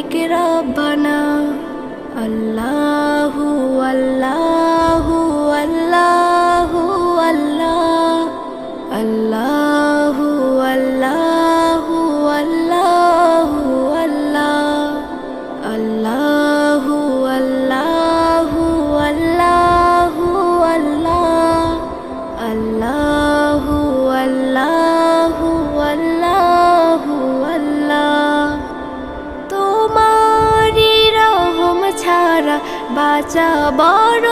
মালিক রব্বানা। আল্লাহু আল্লাহু আল্লাহু আল্লাহ, আল্লাহু আল্লাহু আল্লাহু আল্লাহ, আল্লাহু আল্লাহু আল্লাহু আল্লাহ, আল্লাহু আল্লাহু আল্লাহু আল্লাহ। তোমারি রহম ছাড়া বাঁচা বড়